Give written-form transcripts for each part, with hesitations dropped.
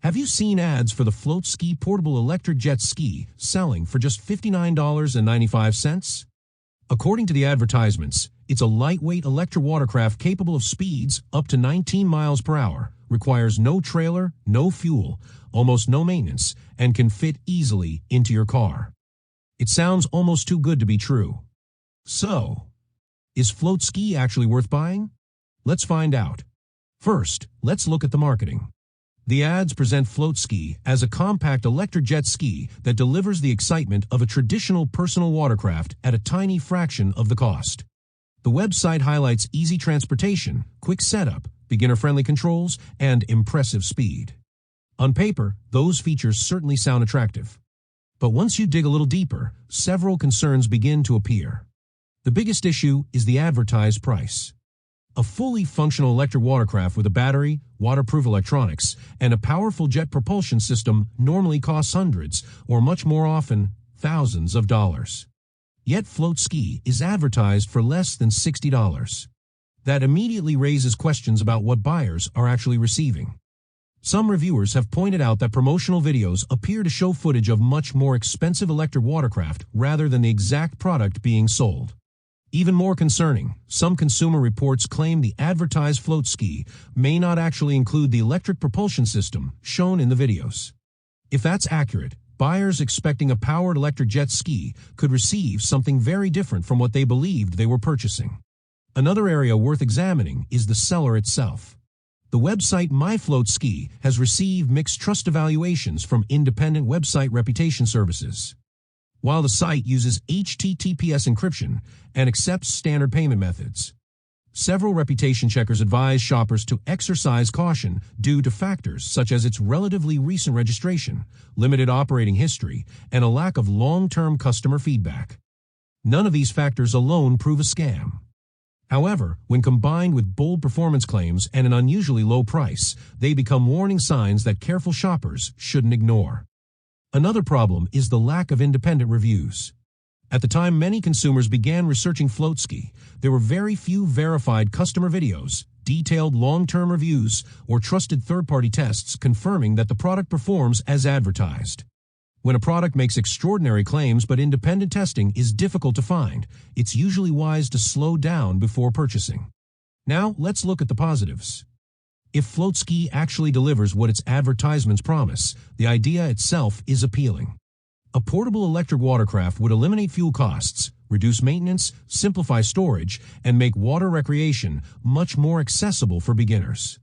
Have you seen ads for the FloatSki portable electric jet ski selling for just $59.95? According to the advertisements, it's a lightweight electric watercraft capable of speeds up to 19 miles per hour, requires no trailer, no fuel, almost no maintenance, and can fit easily into your car. It sounds almost too good to be true. So, is FloatSki actually worth buying? Let's find out. First, let's look at the marketing. The ads present FloatSki as a compact electric jet ski that delivers the excitement of a traditional personal watercraft at a tiny fraction of the cost. The website highlights easy transportation, quick setup, beginner-friendly controls, and impressive speed. On paper, those features certainly sound attractive. But once you dig a little deeper, several concerns begin to appear. The biggest issue is the advertised price. A fully functional electric watercraft with a battery, waterproof electronics, and a powerful jet propulsion system normally costs hundreds, or much more often, thousands of dollars. Yet FloatSki is advertised for less than $60. That immediately raises questions about what buyers are actually receiving. Some reviewers have pointed out that promotional videos appear to show footage of much more expensive electric watercraft rather than the exact product being sold. Even more concerning, some consumer reports claim the advertised FloatSki may not actually include the electric propulsion system shown in the videos. If that's accurate, buyers expecting a powered electric jet ski could receive something very different from what they believed they were purchasing. Another area worth examining is the seller itself. The website MyFloatSki has received mixed trust evaluations from independent website reputation services. While the site uses HTTPS encryption and accepts standard payment methods, several reputation checkers advise shoppers to exercise caution due to factors such as its relatively recent registration, limited operating history, and a lack of long-term customer feedback. None of these factors alone prove a scam. However, when combined with bold performance claims and an unusually low price, they become warning signs that careful shoppers shouldn't ignore. Another problem is the lack of independent reviews. At the time many consumers began researching FloatSki, there were very few verified customer videos, detailed long-term reviews, or trusted third-party tests confirming that the product performs as advertised. When a product makes extraordinary claims but independent testing is difficult to find, it's usually wise to slow down before purchasing. Now, let's look at the positives. If FloatSki actually delivers what its advertisements promise, the idea itself is appealing. A portable electric watercraft would eliminate fuel costs, reduce maintenance, simplify storage, and make water recreation much more accessible for beginners.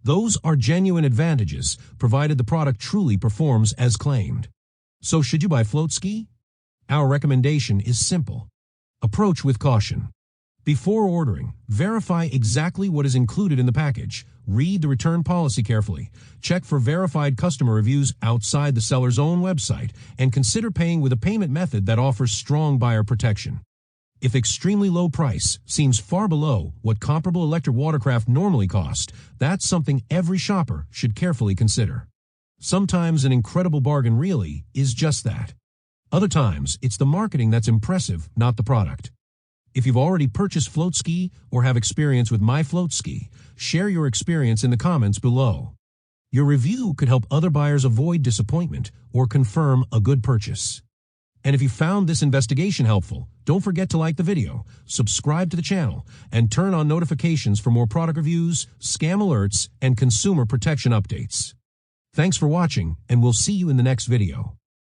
Those are genuine advantages, provided the product truly performs as claimed. So should you buy FloatSki? Our recommendation is simple. Approach with caution. Before ordering, verify exactly what is included in the package. Read the return policy carefully. Check for verified customer reviews outside the seller's own website, and consider paying with a payment method that offers strong buyer protection. If extremely low price seems far below what comparable electric watercraft normally cost, that's something every shopper should carefully consider. Sometimes an incredible bargain really is just that. Other times, it's the marketing that's impressive, not the product. If you've already purchased FloatSki or have experience with MyFloatSki, share your experience in the comments below. Your review could help other buyers avoid disappointment or confirm a good purchase. And if you found this investigation helpful, don't forget to like the video, subscribe to the channel, and turn on notifications for more product reviews, scam alerts, and consumer protection updates. Thanks for watching, and we'll see you in the next video.